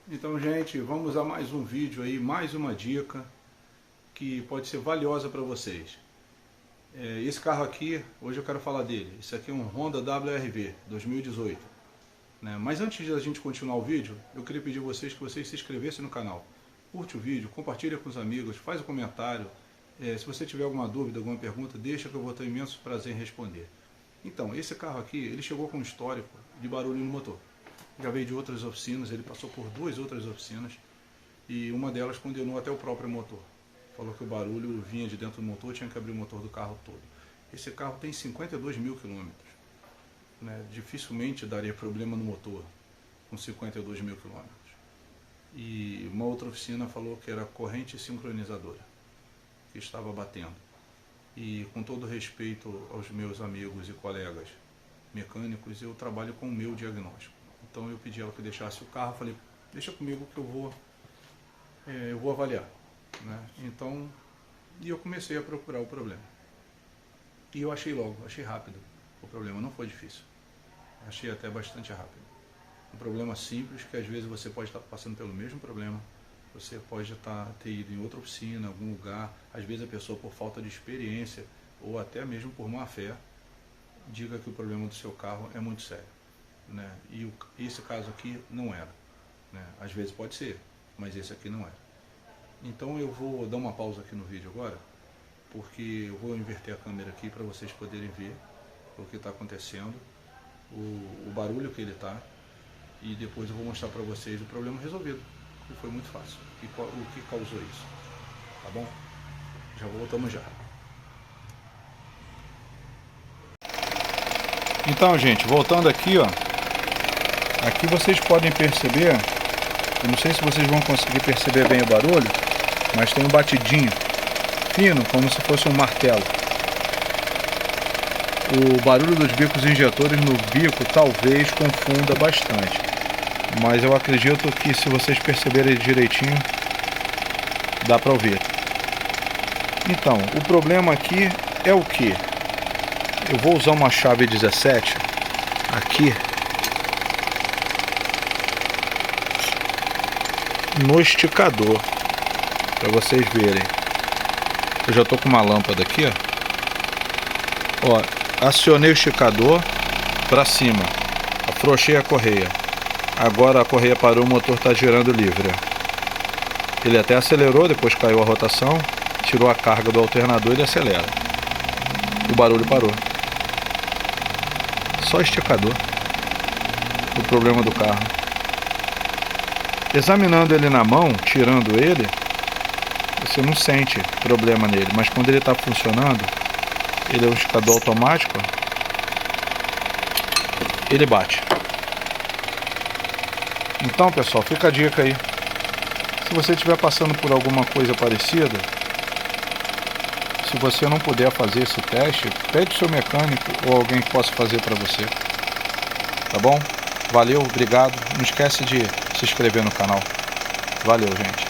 Então, gente, vamos a mais um vídeo aí, mais uma dica que pode ser valiosa para vocês. Esse carro aqui, hoje eu quero falar dele. Esse aqui é um Honda WRV 2018. Mas antes de a gente continuar o vídeo, eu queria pedir a vocês que vocês se inscrevessem no canal. Curte o vídeo, compartilha com os amigos, faz um comentário. Se você tiver alguma dúvida, alguma pergunta, deixa que eu vou ter imenso prazer em responder. Então, esse carro aqui, ele chegou com um histórico de barulho no motor. Já veio de outras oficinas, ele passou por 2 outras oficinas e uma delas condenou até o próprio motor. Falou que o barulho vinha de dentro do motor, tinha que abrir o motor do carro todo. Esse carro tem 52 mil quilômetros. Dificilmente daria problema no motor com 52 mil quilômetros. E uma outra oficina falou que era corrente sincronizadora, que estava batendo. E com todo respeito aos meus amigos e colegas mecânicos, eu trabalho com o meu diagnóstico. Então eu pedi ela que deixasse o carro, falei, deixa comigo que eu vou avaliar. Então, e eu comecei a procurar o problema. E eu achei logo, achei rápido. O problema não foi difícil. Achei até bastante rápido. Um problema simples, que às vezes você pode estar passando pelo mesmo problema. Você pode ter ido em outra oficina, em algum lugar. Às vezes a pessoa, por falta de experiência, ou até mesmo por má fé, diga que o problema do seu carro é muito sério. E esse caso aqui não era. Às vezes pode ser, mas esse aqui não era. Então eu vou dar uma pausa aqui no vídeo agora, porque eu vou inverter a câmera aqui para vocês poderem ver o que está acontecendo, o barulho que ele está, e depois eu vou mostrar para vocês o problema resolvido, que foi muito fácil, e o que causou isso. Tá bom? Já voltamos já. Então, gente, voltando aqui, ó. Aqui vocês podem perceber, eu não sei se vocês vão conseguir perceber bem o barulho, mas tem um batidinho fino, como se fosse um martelo. O barulho dos bicos injetores no bico talvez confunda bastante, mas eu acredito que se vocês perceberem direitinho, dá para ouvir. Então, o problema aqui é o que? Eu vou usar uma chave 17 aqui no esticador, para vocês verem. Eu já estou com uma lâmpada aqui, ó. Acionei o esticador para cima, afrouxei a correia. Agora a correia parou, o motor está girando livre. Ele até acelerou, depois caiu a rotação, tirou a carga do alternador e ele acelera. O barulho parou. Só esticador. O problema do carro. Examinando ele na mão, tirando ele, você não sente problema nele, mas quando ele está funcionando, ele é um esticador automático, ele bate. Então, pessoal, fica a dica aí. Se você estiver passando por alguma coisa parecida, se você não puder fazer esse teste, pede o seu mecânico ou alguém que possa fazer para você. Tá bom? Valeu, obrigado. Não esquece de se inscrever no canal. Valeu, gente.